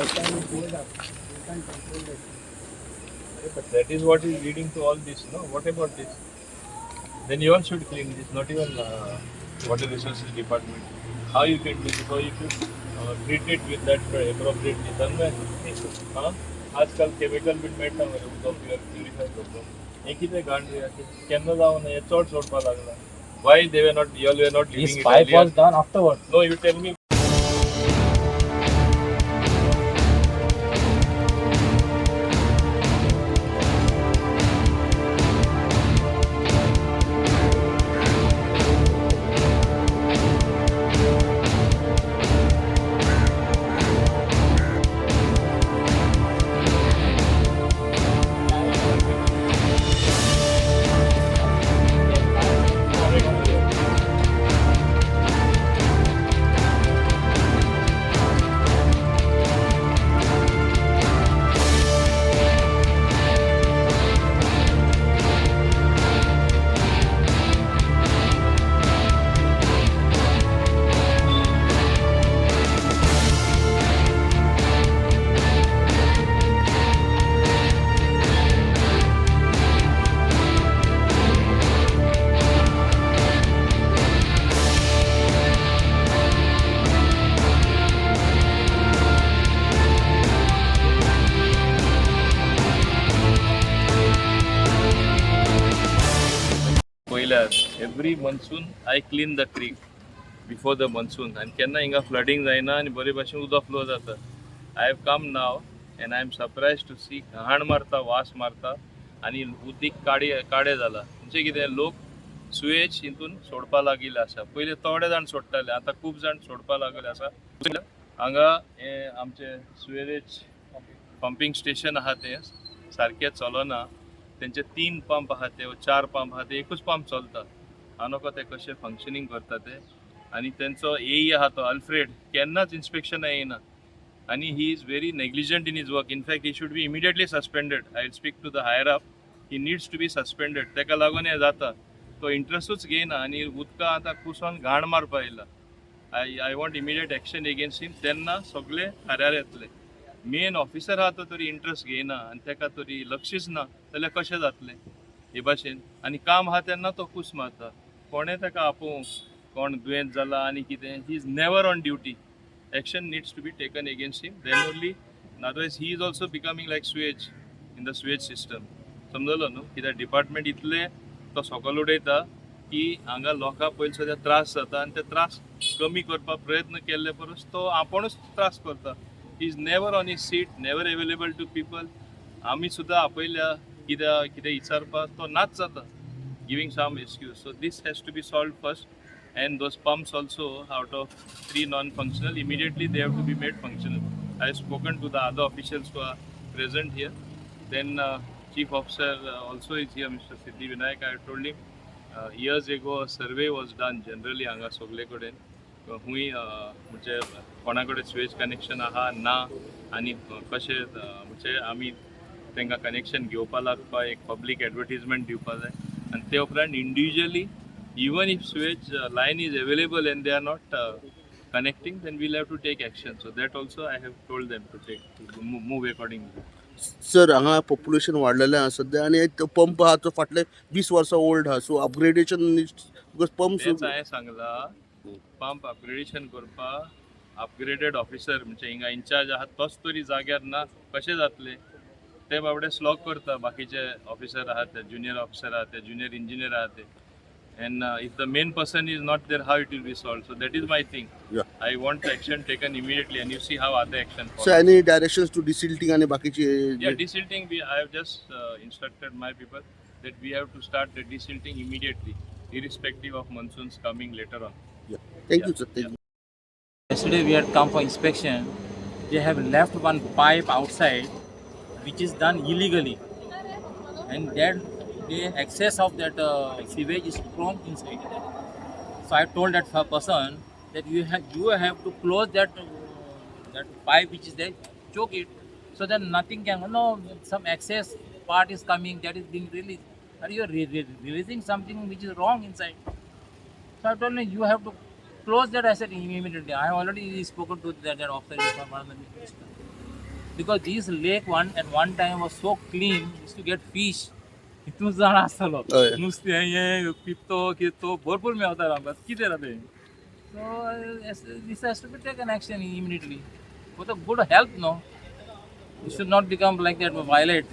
But that is what is leading to all this, no? What about this? Then you all should clean this, not even water resources department. How you can do it? How you should treat it with that appropriately. समझे? हाँ? आजकाल chemical beat मेळटा मरे उदक purify करतो. हे कितें घाण रे अशें? केन्ना जावं ना हे चड सोडपा लागला. Why they were not? You all were not leaving This it pipe earlier? was done afterwards. No, you tell me. Every monsoon I clean the creek before the monsoon and केन्ना हिंगा flooding जायना आणि बरे भाशेन उदक flow जाता. I have come now and I am surprised to see घाण मारता वास मारता आणि उदीक काडे जाला. म्हणजे कितें लोक सुएज हितून सोडपा लागिल्ले आसा. पयलीं थोडे जाण सोडटाले आतां खूब जाण सोडपा लागले आसा. हांगा हे आमचे सुएज पंपिंग स्टेशन आहा तें सारकें चलना. तेंचे 3 पंप आहा ते 4 पंप आहा ते एकूच पंप चलता. हांव ते कशें फंक्शनिंग करता ते आनी तेंचो एई आहा तो अल्फ्रेड केन्नाच इन्स्पेक्शन येयना आनी he is very negligent in his work. In fact he should be immediately suspended. I will speak to the higher up. He needs to be suspended. तेका लागून हें जाता. तो इंट्रस्टूच घेयना आनी उदका आतां कुसोन घाण मारपा येयला. I want immediate action against him. तेन्ना सगळे थाऱ्यार येतले. मेन ऑफिसर आहा तो तरी इंट्रस्ट घेयना आनी तेका तरी लक्षच ना जाल्यार कशें जातलें हे भाशेन. आनी काम आहा तेन्ना तो कूस मारता. कोणें तेका आपोवंक कोण दुयेंत जाला आनी कितें. He is never on duty. Action needs to be taken against him. Then only. Otherwise he is also becoming like sewage in the sewage system. समजलो न्हू. कित्याक डिपार्टमेंट इतले तो सकयल उडयता की हांगा लोकांक पयलीं सद्या त्रास जाता आनी ते त्रास कमी करपाक प्रयत्न केल्ले परस तो आपुणूच त्रास करता. He is never on his seat. Never available to people. आमी सुद्दां आपयल्या कितें विचारपाक तो नाच जाता. Giving some excuse. So this has to be solved first, and those pumps also, out of 3 non-functional, immediately they have to be made functional. I have spoken to the other officials who are present here. Then Chief Officer also is here, Mr. Siddhi Vinayak. I told him years ago a survey was done generally हांगा सगळे कडेन खूंय म्हणजे कोणा कडेन Suez connection आहा ना आनी कशें म्हणजे आमी तांकां कनेक्शन घेवपा लागपा एक पब्लीक एडवर्टिजमेंट दिवपा जाय. And they उपरांत individually, even if sewage line is available and they are not connecting, then we'll have to take action. So that also I have told them to move accordingly. Sir हांगा population वाडलेलें आसा सद्या आनी pump आहा तो फाटले 20 वर्सां old आहा. सो upgradation pump तेच हांवें सांगला. पंप अपग्रेडेशन करपा अपग्रेडेड ऑफिसर म्हणजे हिंगा इन्चार्ज आहा तोच तरी जाग्यार ना कशें जातलें. ते बाबडे स्लॉक करता. बाकीचे ऑफिसर आहात ते ज्युनियर ऑफिसर आहात ते ज्युनियर इंजिनियर आहात ते. And if the main person is not there, how it will be solved? So that is my thing. Yeah. I want the action taken immediately, and you see how other action follows. So any directions to desilting and bakichi? Yeah, desilting. I have just instructed my people that we have to start the desilting immediately, irrespective of monsoons coming later on. Yeah. Thank you, sir. Thank you. Yesterday we had come for inspection. They have left one pipe outside, which is done illegally, and then the excess of that sewage is thrown inside. So I told that person that you have to close that pipe which is there, choke it, so that nothing can. No, some excess part is coming, that is being released. Are you releasing something which is wrong inside? So I told him you have to close that asset immediately. I have already spoken to that officer. because this lake at one time was so clean, used to get fish. हितून जाण आसतलो हय. नुस्तें हे पितो कितो भरपूर मेवतालो आमकां कितें जाता तें so this has to be taken action immediately for the good health, no. It should not become like that violent.